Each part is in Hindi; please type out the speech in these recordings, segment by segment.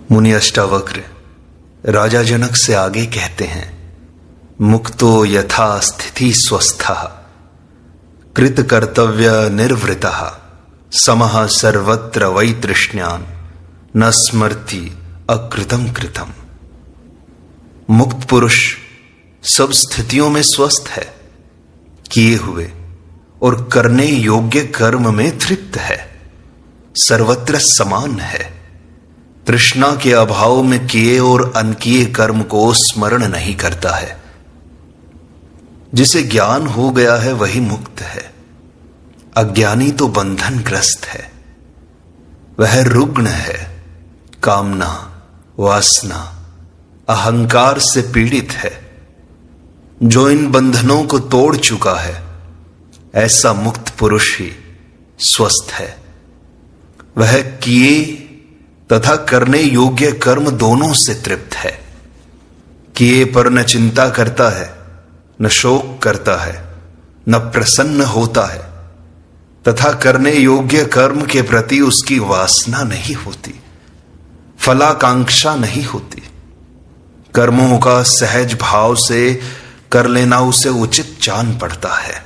मुनि अष्टावक्र राजा जनक से आगे कहते हैं, मुक्तो यथा स्थिति स्वस्थः कृत कर्तव्य निर्वृतः समः सर्वत्र वै तृष्ण्यान् न स्मर्ति अकृतम कृतम। मुक्त पुरुष सब स्थितियों में स्वस्थ है, किए हुए और करने योग्य कर्म में तृप्त है, सर्वत्र समान है, तृष्णा के अभाव में किए और अनकिए कर्म को स्मरण नहीं करता है। जिसे ज्ञान हो गया है वही मुक्त है, अज्ञानी तो बंधनग्रस्त है। वह रुग्ण है, कामना, वासना, अहंकार से पीड़ित है। जो इन बंधनों को तोड़ चुका है, ऐसा मुक्त पुरुष ही स्वस्थ है। वह किए तथा करने योग्य कर्म दोनों से तृप्त है। किए पर न चिंता करता है, न शोक करता है, न प्रसन्न होता है, तथा करने योग्य कर्म के प्रति उसकी वासना नहीं होती, फलाकांक्षा नहीं होती। कर्मों का सहज भाव से कर लेना उसे उचित जान पड़ता है।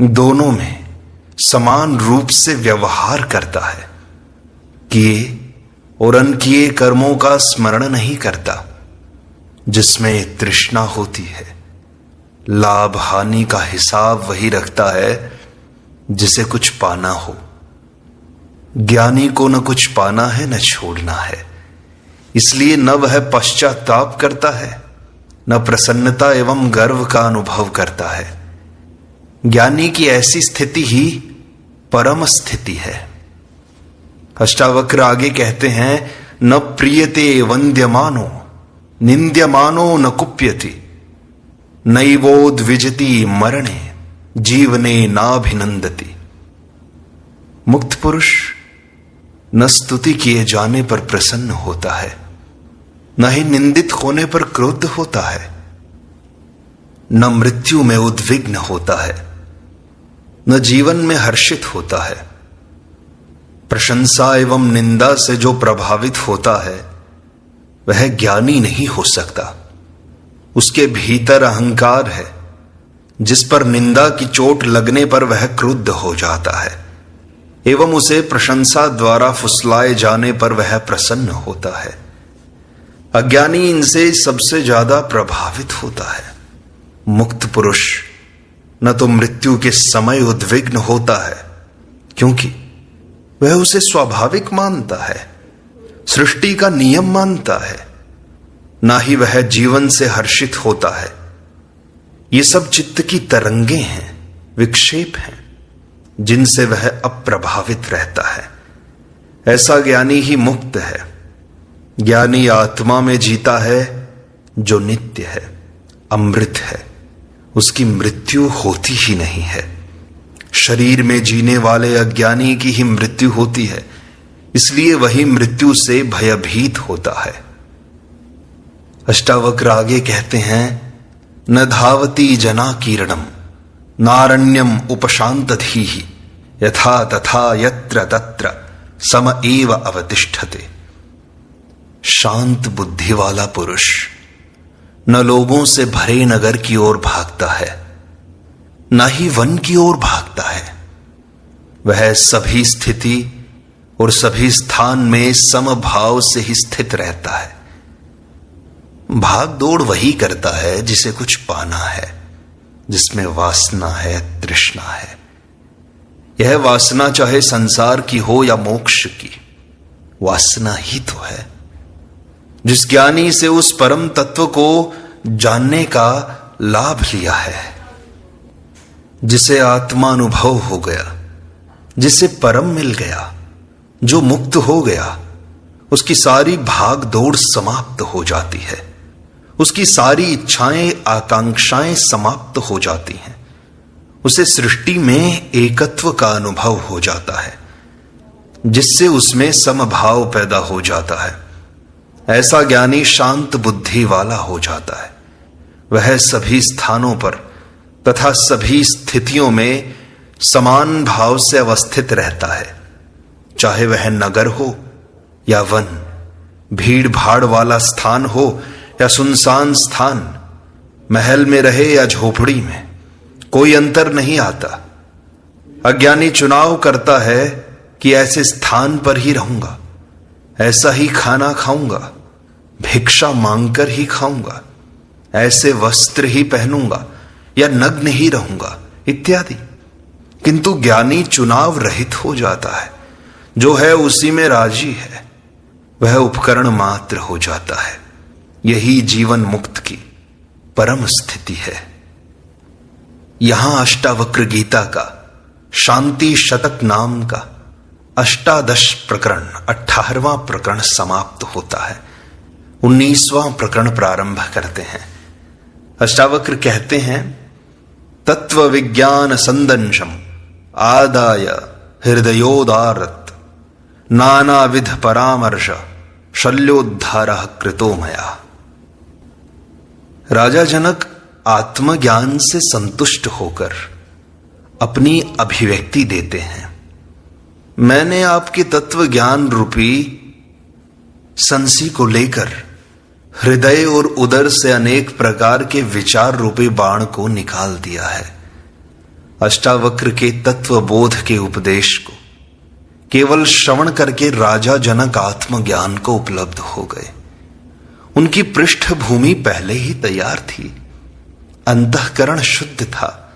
दोनों में समान रूप से व्यवहार करता है। किए और अनकिए कर्मों का स्मरण नहीं करता, जिसमें तृष्णा होती है। लाभ हानि का हिसाब वही रखता है जिसे कुछ पाना हो। ज्ञानी को न कुछ पाना है न छोड़ना है, इसलिए न वह पश्चाताप करता है, न प्रसन्नता एवं गर्व का अनुभव करता है। ज्ञानी की ऐसी स्थिति ही परम स्थिति है। अष्टावक्र आगे कहते हैं, न प्रियते वंद्यमानो निंद्यमानो न कुप्यति नैवोद्विजति मरणे जीवने नाभिनंदति। मुक्त पुरुष न स्तुति किए जाने पर प्रसन्न होता है, न ही निंदित होने पर क्रोध होता है, न मृत्यु में उद्विग्न होता है, न जीवन में हर्षित होता है। प्रशंसा एवं निंदा से जो प्रभावित होता है वह ज्ञानी नहीं हो सकता। उसके भीतर अहंकार है, जिस पर निंदा की चोट लगने पर वह क्रुद्ध हो जाता है एवं उसे प्रशंसा द्वारा फुसलाए जाने पर वह प्रसन्न होता है। अज्ञानी इनसे सबसे ज्यादा प्रभावित होता है। मुक्त पुरुष न तो मृत्यु के समय उद्विग्न होता है, क्योंकि वह उसे स्वाभाविक मानता है, सृष्टि का नियम मानता है, ना ही वह जीवन से हर्षित होता है। ये सब चित्त की तरंगे हैं, विक्षेप हैं, जिनसे वह अप्रभावित रहता है। ऐसा ज्ञानी ही मुक्त है। ज्ञानी आत्मा में जीता है जो नित्य है, अमृत है, उसकी मृत्यु होती ही नहीं है। शरीर में जीने वाले अज्ञानी की ही मृत्यु होती है, इसलिए वही मृत्यु से भयभीत होता है। अष्टावक्र आगे कहते हैं, न धावती जना कीरणम नारण्यम उपशांतधीहि यथा तथा यत्र तत्र सम एव अवतिष्ठते। शांत बुद्धि वाला पुरुष न लोगों से भरे नगर की ओर भागता है, न ही वन की ओर भागता है। वह सभी स्थिति और सभी स्थान में समभाव से ही स्थित रहता है। भाग दौड़ वही करता है जिसे कुछ पाना है, जिसमें वासना है, तृष्णा है। यह वासना चाहे संसार की हो या मोक्ष की, वासना ही तो है। जिस ज्ञानी से उस परम तत्व को जानने का लाभ लिया है, जिसे आत्मानुभव हो गया, जिसे परम मिल गया, जो मुक्त हो गया, उसकी सारी भाग दौड़ समाप्त हो जाती है। उसकी सारी इच्छाएं, आकांक्षाएं समाप्त हो जाती हैं। उसे सृष्टि में एकत्व का अनुभव हो जाता है, जिससे उसमें समभाव पैदा हो जाता है। ऐसा ज्ञानी शांत बुद्धि वाला हो जाता है। वह सभी स्थानों पर तथा सभी स्थितियों में समान भाव से अवस्थित रहता है, चाहे वह नगर हो या वन, भीड़ भाड़ वाला स्थान हो या सुनसान स्थान, महल में रहे या झोपड़ी में, कोई अंतर नहीं आता। अज्ञानी चुनाव करता है कि ऐसे स्थान पर ही रहूंगा, ऐसा ही खाना खाऊंगा, भिक्षा मांगकर ही खाऊंगा, ऐसे वस्त्र ही पहनूंगा या नग्न ही रहूंगा इत्यादि। किंतु ज्ञानी चुनाव रहित हो जाता है, जो है उसी में राजी है, वह उपकरण मात्र हो जाता है। यही जीवन मुक्त की परम स्थिति है। यहां अष्टावक्र गीता का शांति शतक नाम का 18 प्रकरण 18वां प्रकरण समाप्त होता है। 19वां प्रकरण प्रारंभ करते हैं। अष्टावक्र कहते हैं, तत्व विज्ञान संदंशम आदाय हृदयोदारत नानाविध परामर्श शल्योद्धार कृतो मया। राजा जनक आत्मज्ञान से संतुष्ट होकर अपनी अभिव्यक्ति देते हैं। मैंने आपके तत्व ज्ञान रूपी संसी को लेकर हृदय और उदर से अनेक प्रकार के विचार रूपी बाण को निकाल दिया है। अष्टावक्र के तत्व बोध के उपदेश को केवल श्रवण करके राजा जनक आत्मज्ञान को उपलब्ध हो गए। उनकी पृष्ठभूमि पहले ही तैयार थी, अंतःकरण शुद्ध था।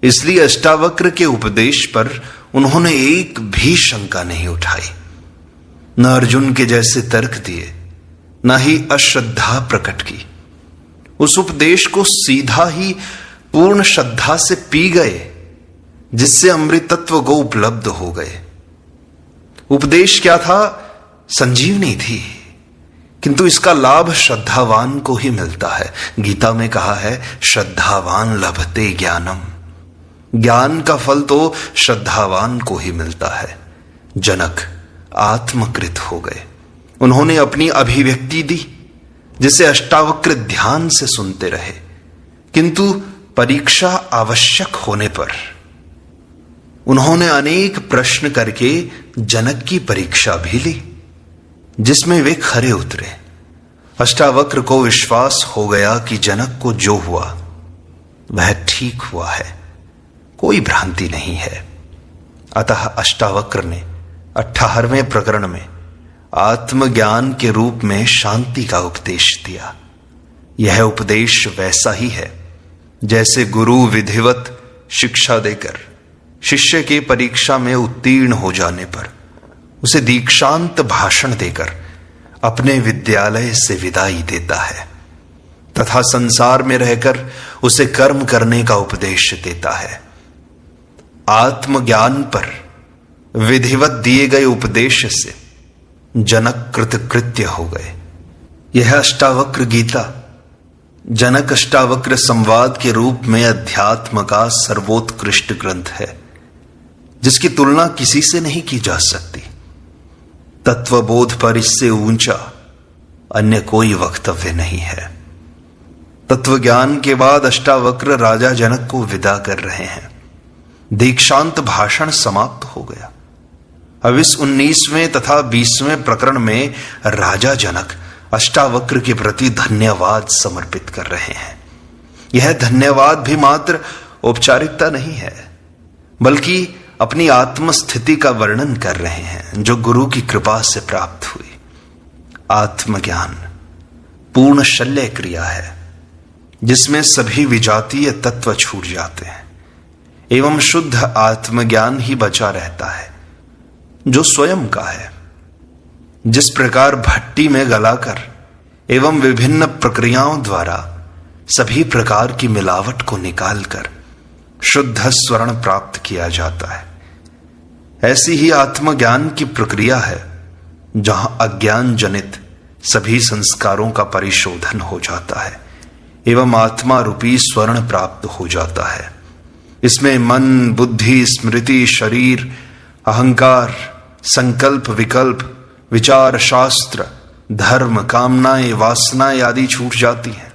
इसलिए अष्टावक्र के उपदेश पर उन्होंने एक भी शंका नहीं उठाई, न अर्जुन के जैसे तर्क दिए, न ही अश्रद्धा प्रकट की। उस उपदेश को सीधा ही पूर्ण श्रद्धा से पी गए, जिससे अमृतत्व को उपलब्ध हो गए। उपदेश क्या था? संजीवनी थी, किंतु इसका लाभ श्रद्धावान को ही मिलता है। गीता में कहा है, श्रद्धावान लभते ज्ञानम। ज्ञान का फल तो श्रद्धावान को ही मिलता है। जनक आत्मकृत हो गए। उन्होंने अपनी अभिव्यक्ति दी, जिसे अष्टावक्र ध्यान से सुनते रहे। किंतु परीक्षा आवश्यक होने पर उन्होंने अनेक प्रश्न करके जनक की परीक्षा भी ली, जिसमें वे खरे उतरे। अष्टावक्र को विश्वास हो गया कि जनक को जो हुआ वह ठीक हुआ है, कोई भ्रांति नहीं है। अतः अष्टावक्र ने 18वें प्रकरण में आत्मज्ञान के रूप में शांति का उपदेश दिया। यह उपदेश वैसा ही है जैसे गुरु विधिवत शिक्षा देकर शिष्य के परीक्षा में उत्तीर्ण हो जाने पर उसे दीक्षांत भाषण देकर अपने विद्यालय से विदाई देता है, तथा संसार में रहकर उसे कर्म करने का उपदेश देता है। आत्मज्ञान पर विधिवत दिए गए उपदेश से जनक कृतकृत्य हो गए। यह अष्टावक्र गीता जनक अष्टावक्र संवाद के रूप में अध्यात्म का सर्वोत्कृष्ट ग्रंथ है, जिसकी तुलना किसी से नहीं की जा सकती। तत्वबोध पर इससे ऊंचा अन्य कोई वक्तव्य नहीं है। तत्वज्ञान के बाद अष्टावक्र राजा जनक को विदा कर रहे हैं। दीक्षांत भाषण समाप्त हो गया। अब इस 19वें तथा 20वें प्रकरण में राजा जनक अष्टावक्र के प्रति धन्यवाद समर्पित कर रहे हैं। यह धन्यवाद भी मात्र औपचारिकता नहीं है, बल्कि अपनी आत्मस्थिति का वर्णन कर रहे हैं, जो गुरु की कृपा से प्राप्त हुई। आत्मज्ञान पूर्ण शल्य क्रिया है, जिसमें सभी विजातीय तत्व छूट जाते हैं एवं शुद्ध आत्मज्ञान ही बचा रहता है, जो स्वयं का है। जिस प्रकार भट्टी में गलाकर एवं विभिन्न प्रक्रियाओं द्वारा सभी प्रकार की मिलावट को निकालकर शुद्ध स्वर्ण प्राप्त किया जाता है, ऐसी ही आत्मज्ञान की प्रक्रिया है, जहां अज्ञान जनित सभी संस्कारों का परिशोधन हो जाता है एवं आत्मा रूपी स्वर्ण प्राप्त हो जाता है। इसमें मन, बुद्धि, स्मृति, शरीर, अहंकार, संकल्प, विकल्प, विचार, शास्त्र, धर्म, कामनाएं, वासनाएं आदि छूट जाती हैं,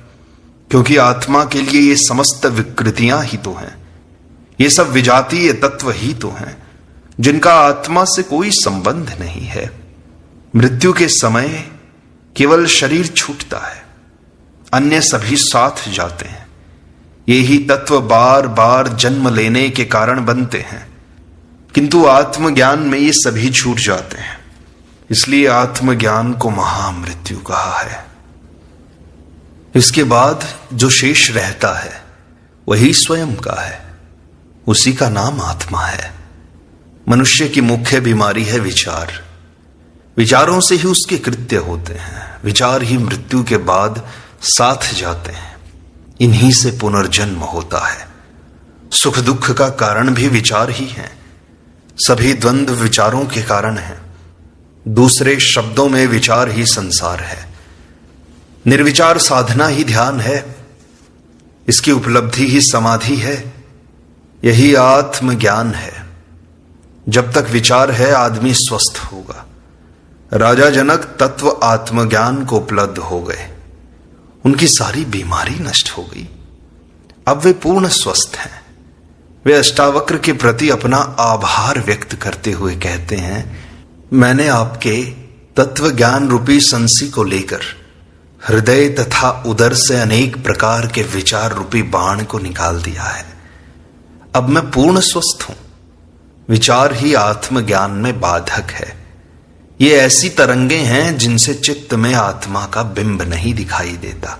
क्योंकि आत्मा के लिए ये समस्त विकृतियां ही तो हैं। ये सब विजातीय तत्व ही तो हैं, जिनका आत्मा से कोई संबंध नहीं है। मृत्यु के समय केवल शरीर छूटता है, अन्य सभी साथ जाते हैं। ये ही तत्व बार बार जन्म लेने के कारण बनते हैं, किंतु आत्मज्ञान में ये सभी छूट जाते हैं। इसलिए आत्मज्ञान को महामृत्यु कहा है। इसके बाद जो शेष रहता है वही स्वयं का है, उसी का नाम आत्मा है। मनुष्य की मुख्य बीमारी है विचार। विचारों से ही उसके कृत्य होते हैं। विचार ही मृत्यु के बाद साथ जाते हैं। इन्हीं से पुनर्जन्म होता है। सुख दुख का कारण भी विचार ही है। सभी द्वंद्व विचारों के कारण है। दूसरे शब्दों में विचार ही संसार है। निर्विचार साधना ही ध्यान है। इसकी उपलब्धि ही समाधि है। यही आत्मज्ञान है। जब तक विचार है आदमी स्वस्थ होगा। राजा जनक तत्व आत्मज्ञान को उपलब्ध हो गए। उनकी सारी बीमारी नष्ट हो गई। अब वे पूर्ण स्वस्थ हैं। वे अष्टावक्र के प्रति अपना आभार व्यक्त करते हुए कहते हैं, मैंने आपके तत्व ज्ञान रूपी संसी को लेकर हृदय तथा उदर से अनेक प्रकार के विचार रूपी बाण को निकाल दिया है। अब मैं पूर्ण स्वस्थ हूं। विचार ही आत्मज्ञान में बाधक है। ये ऐसी तरंगे हैं जिनसे चित्त में आत्मा का बिंब नहीं दिखाई देता।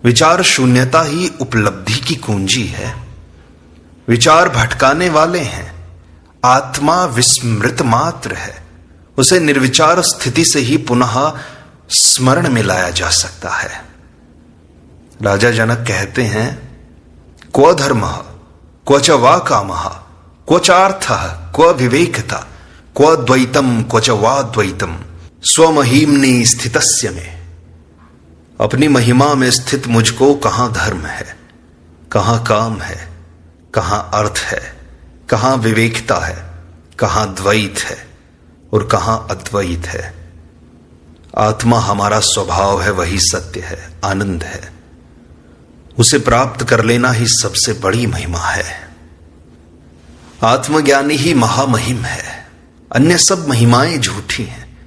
विचार शून्यता ही उपलब्धि की कुंजी है। विचार भटकाने वाले हैं। आत्मा विस्मृत मात्र है। उसे निर्विचार स्थिति से ही पुनः स्मरण में लाया जा सकता है। राजा जनक कहते हैं, क्व धर्मः क्व च वा कामः क्व चार्थः क्व विवेकता क्व द्वैतम क्व च वा द्वैतम स्वमहिम्नि स्थितस्य में। अपनी महिमा में स्थित मुझको कहां धर्म है, कहां काम है, कहां अर्थ है, कहां विवेकता है, कहां द्वैत है और कहां अद्वैत है। आत्मा हमारा स्वभाव है, वही सत्य है, आनंद है। उसे प्राप्त कर लेना ही सबसे बड़ी महिमा है। आत्मज्ञानी ही महामहिम है। अन्य सब महिमाएं झूठी हैं।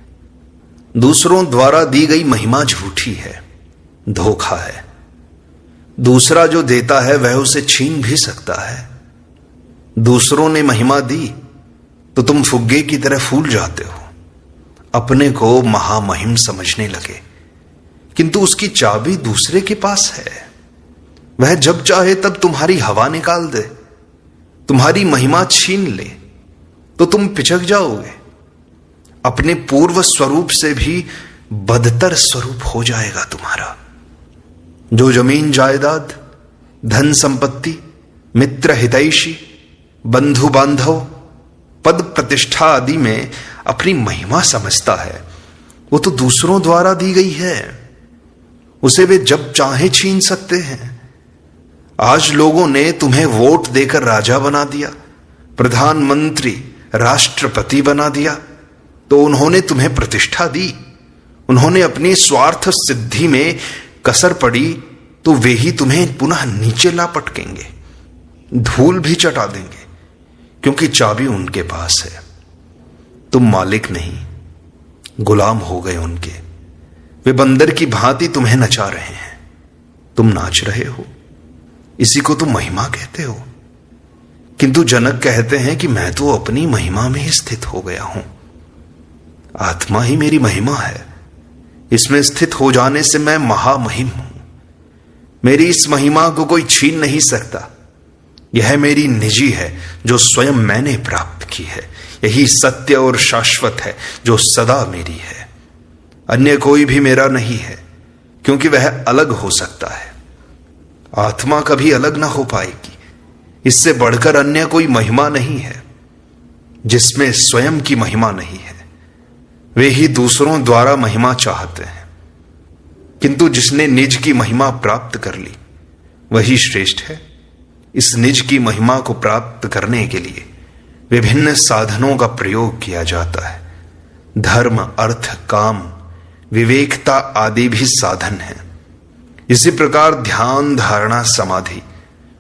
दूसरों द्वारा दी गई महिमा झूठी है, धोखा है। दूसरा जो देता है वह उसे छीन भी सकता है। दूसरों ने महिमा दी तो तुम फुग्गे की तरह फूल जाते हो, अपने को महामहिम समझने लगे, किंतु उसकी चाबी दूसरे के पास है। वह जब चाहे तब तुम्हारी हवा निकाल दे, तुम्हारी महिमा छीन ले तो तुम पिचक जाओगे। अपने पूर्व स्वरूप से भी बदतर स्वरूप हो जाएगा तुम्हारा। जो जमीन जायदाद, धन संपत्ति, मित्र हितैषी, बंधु बांधव, पद प्रतिष्ठा आदि में अपनी महिमा समझता है, वो तो दूसरों द्वारा दी गई है। उसे वे जब चाहे छीन सकते हैं। आज लोगों ने तुम्हें वोट देकर राजा बना दिया, प्रधानमंत्री, राष्ट्रपति बना दिया, तो उन्होंने तुम्हें प्रतिष्ठा दी। उन्होंने अपनी स्वार्थ सिद्धि में कसर पड़ी तो वे ही तुम्हें पुनः नीचे ला पटकेंगे, धूल भी चटा देंगे, क्योंकि चाबी उनके पास है। तुम मालिक नहीं, गुलाम हो गए उनके। वे बंदर की भांति तुम्हें नचा रहे हैं, तुम नाच रहे हो। इसी को तुम महिमा कहते हो। किंतु जनक कहते हैं कि मैं तो अपनी महिमा में ही स्थित हो गया हूं। आत्मा ही मेरी महिमा है। इसमें स्थित हो जाने से मैं महामहिम हूं। मेरी इस महिमा को कोई छीन नहीं सकता। यह मेरी निजी है जो स्वयं मैंने प्राप्त की है। यही सत्य और शाश्वत है जो सदा मेरी है। अन्य कोई भी मेरा नहीं है, क्योंकि वह अलग हो सकता है। आत्मा कभी अलग ना हो पाएगी। इससे बढ़कर अन्य कोई महिमा नहीं है। जिसमें स्वयं की महिमा नहीं है, वे ही दूसरों द्वारा महिमा चाहते हैं। किंतु जिसने निज की महिमा प्राप्त कर ली वही श्रेष्ठ है। इस निज की महिमा को प्राप्त करने के लिए विभिन्न साधनों का प्रयोग किया जाता है। धर्म, अर्थ, काम, विवेकता आदि भी साधन हैं। इसी प्रकार ध्यान, धारणा, समाधि,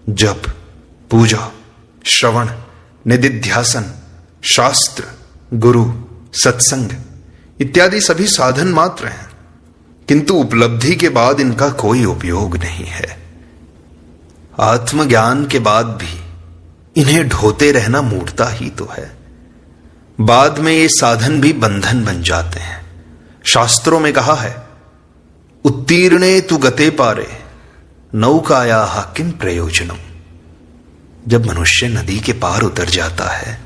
जप, पूजा, श्रवण, निदिध्यासन, शास्त्र, गुरु, सत्संग इत्यादि सभी साधन मात्र हैं। किंतु उपलब्धि के बाद इनका कोई उपयोग नहीं है। आत्मज्ञान के बाद भी इन्हें ढोते रहना मूर्खता ही तो है। बाद में ये साधन भी बंधन बन जाते हैं। शास्त्रों में कहा है, उत्तीर्णे तु गते पारे नौकायाः किं प्रयोजनम्। जब मनुष्य नदी के पार उतर जाता है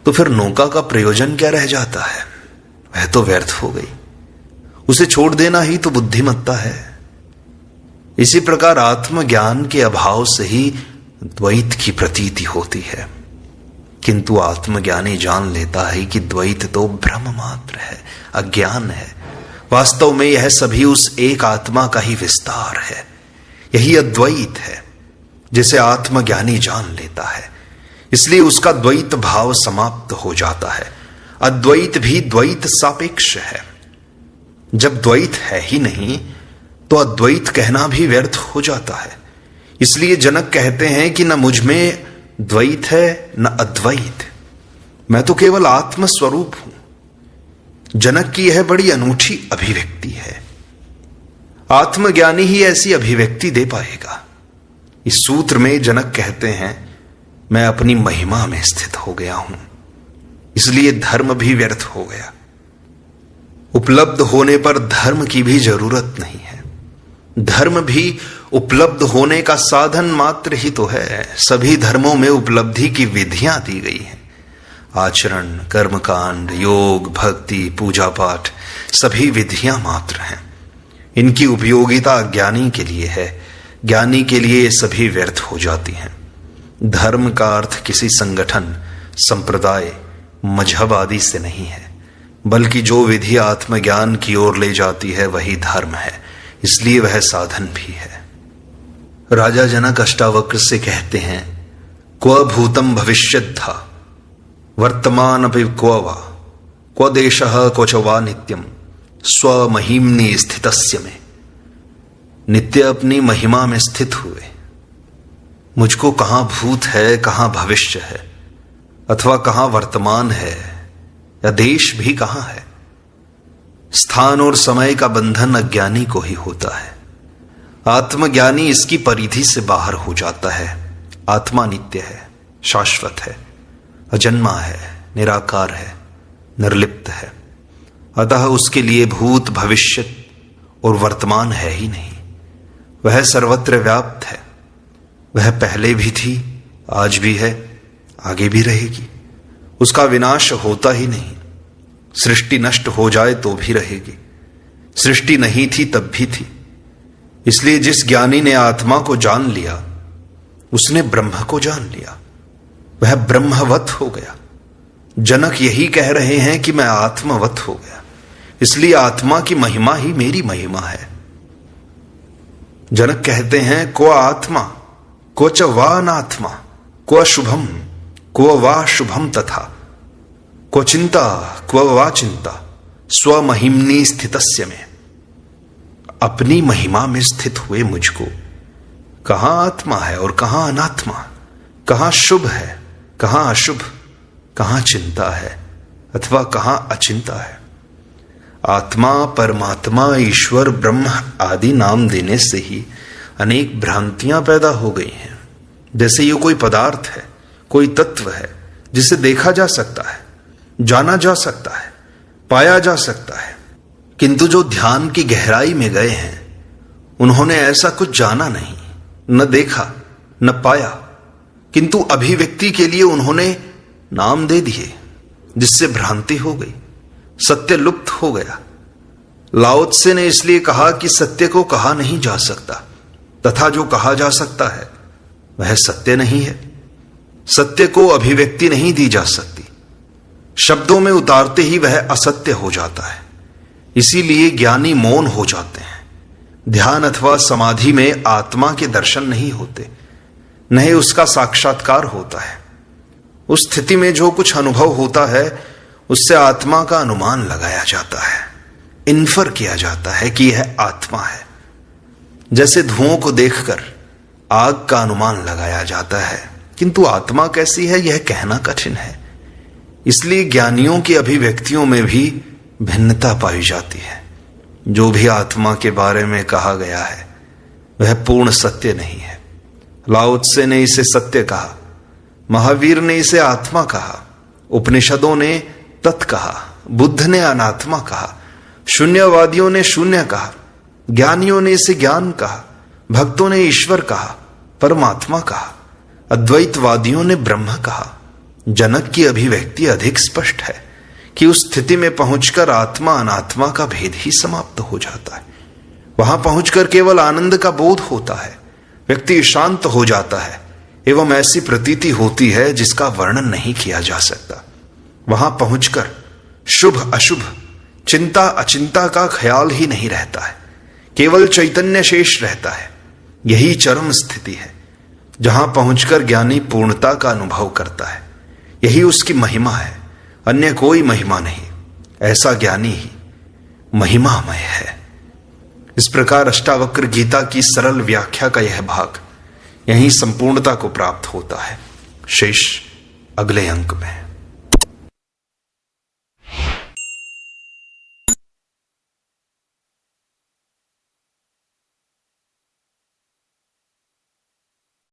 तो फिर नौका का प्रयोजन क्या रह जाता है? वह तो व्यर्थ हो गई। उसे छोड़ देना ही तो बुद्धिमत्ता है। इसी प्रकार आत्मज्ञान के अभाव से ही द्वैत की प्रतीति होती है। किंतु आत्मज्ञानी जान लेता है कि द्वैत तो भ्रम मात्र है, अज्ञान है। वास्तव में यह सभी उस एक आत्मा का ही विस्तार है। यही अद्वैत है जिसे आत्मज्ञानी जान लेता है। इसलिए उसका द्वैत भाव समाप्त हो जाता है। अद्वैत भी द्वैत सापेक्ष है। जब द्वैत है ही नहीं तो अद्वैत कहना भी व्यर्थ हो जाता है। इसलिए जनक कहते हैं कि न मुझ में द्वैत है न अद्वैत, मैं तो केवल आत्म स्वरूप हूं। जनक की यह बड़ी अनूठी अभिव्यक्ति है। आत्मज्ञानी ही ऐसी अभिव्यक्ति दे पाएगा। इस सूत्र में जनक कहते हैं, मैं अपनी महिमा में स्थित हो गया हूं, इसलिए धर्म भी व्यर्थ हो गया। उपलब्ध होने पर धर्म की भी जरूरत नहीं है। धर्म भी उपलब्ध होने का साधन मात्र ही तो है। सभी धर्मों में उपलब्धि की विधियां दी गई हैं। आचरण, कर्मकांड, योग, भक्ति, पूजा पाठ सभी विधियां मात्र हैं। इनकी उपयोगिता अज्ञानी के लिए है, ज्ञानी के लिए ये सभी व्यर्थ हो जाती हैं। धर्म का अर्थ किसी संगठन, संप्रदाय, मजहब आदि से नहीं है, बल्कि जो विधि आत्मज्ञान की ओर ले जाती है वही धर्म है। इसलिए वह साधन भी है। राजा जनक अष्टावक्र से कहते हैं, क्व भूतम भविष्यत् था वर्तमान अपि क्व वा क्व देशः क्व च वा नित्यम स्वमहिम्नि स्थितस्य में। नित्य अपनी महिमा में स्थित हुए मुझको कहां भूत है, कहां भविष्य है, अथवा कहां वर्तमान है, या देश भी कहां है। स्थान और समय का बंधन अज्ञानी को ही होता है। आत्मज्ञानी इसकी परिधि से बाहर हो जाता है। आत्मा नित्य है, शाश्वत है, अजन्मा है, निराकार है, निर्लिप्त है। अतः उसके लिए भूत, भविष्य और वर्तमान है ही नहीं। वह सर्वत्र व्याप्त है। वह पहले भी थी, आज भी है, आगे भी रहेगी। उसका विनाश होता ही नहीं। सृष्टि नष्ट हो जाए तो भी रहेगी। सृष्टि नहीं थी तब भी थी। इसलिए जिस ज्ञानी ने आत्मा को जान लिया उसने ब्रह्म को जान लिया। वह ब्रह्मवत हो गया। जनक यही कह रहे हैं कि मैं आत्मवत हो गया। इसलिए आत्मा की महिमा ही मेरी महिमा है। जनक कहते हैं, को आत्मा को च वा अनात्मा को शुभम को वा शुभम तथा को चिंता क्व वा चिंता स्वमहिम्नि स्थितस्य में। अपनी महिमा में स्थित हुए मुझको कहां आत्मा है और कहां अनात्मा, कहां शुभ है, कहां अशुभ, कहां चिंता है अथवा कहां अचिंता है। आत्मा, परमात्मा, ईश्वर, ब्रह्म आदि नाम देने से ही अनेक भ्रांतियां पैदा हो गई हैं। जैसे ये कोई पदार्थ है, कोई तत्व है जिसे देखा जा सकता है, जाना जा सकता है, पाया जा सकता है। किंतु जो ध्यान की गहराई में गए हैं उन्होंने ऐसा कुछ जाना नहीं, न देखा, न पाया, किंतु अभिव्यक्ति के लिए उन्होंने नाम दे दिए जिससे भ्रांति हो गई, सत्य लुप्त हो गया। लाओ त्से ने इसलिए कहा कि सत्य को कहा नहीं जा सकता, तथा जो कहा जा सकता है वह सत्य नहीं है। सत्य को अभिव्यक्ति नहीं दी जा सकती। शब्दों में उतारते ही वह असत्य हो जाता है। इसीलिए ज्ञानी मौन हो जाते हैं। ध्यान अथवा समाधि में आत्मा के दर्शन नहीं होते, न ही उसका साक्षात्कार होता है। उस स्थिति में जो कुछ अनुभव होता है उससे आत्मा का अनुमान लगाया जाता है, इन्फर किया जाता है कि यह आत्मा है। जैसे धुओं को देखकर आग का अनुमान लगाया जाता है, किंतु आत्मा कैसी है यह कहना कठिन है। इसलिए ज्ञानियों की अभिव्यक्तियों में भी भिन्नता पाई जाती है। जो भी आत्मा के बारे में कहा गया है वह पूर्ण सत्य नहीं है। लाओ त्से ने इसे सत्य कहा, महावीर ने इसे आत्मा कहा, उपनिषदों ने तत् कहा, बुद्ध ने अनात्मा कहा, शून्यवादियों ने शून्य कहा, ज्ञानियों ने इसे ज्ञान कहा, भक्तों ने ईश्वर कहा, परमात्मा कहा, अद्वैतवादियों ने ब्रह्म कहा। जनक की अभिव्यक्ति अधिक स्पष्ट है कि उस स्थिति में पहुंचकर आत्मा अनात्मा का भेद ही समाप्त हो जाता है। वहां पहुंचकर केवल आनंद का बोध होता है, व्यक्ति शांत हो जाता है एवं ऐसी प्रतीति होती है जिसका वर्णन नहीं किया जा सकता। वहां पहुंचकर शुभ अशुभ, चिंता अचिंता का ख्याल ही नहीं रहता है, केवल चैतन्य शेष रहता है। यही चरम स्थिति है जहां पहुंचकर ज्ञानी पूर्णता का अनुभव करता है। यही उसकी महिमा है, अन्य कोई महिमा नहीं। ऐसा ज्ञानी ही महिमामय है। इस प्रकार अष्टावक्र गीता की सरल व्याख्या का यह भाग यहीं संपूर्णता को प्राप्त होता है। शेष अगले अंक में।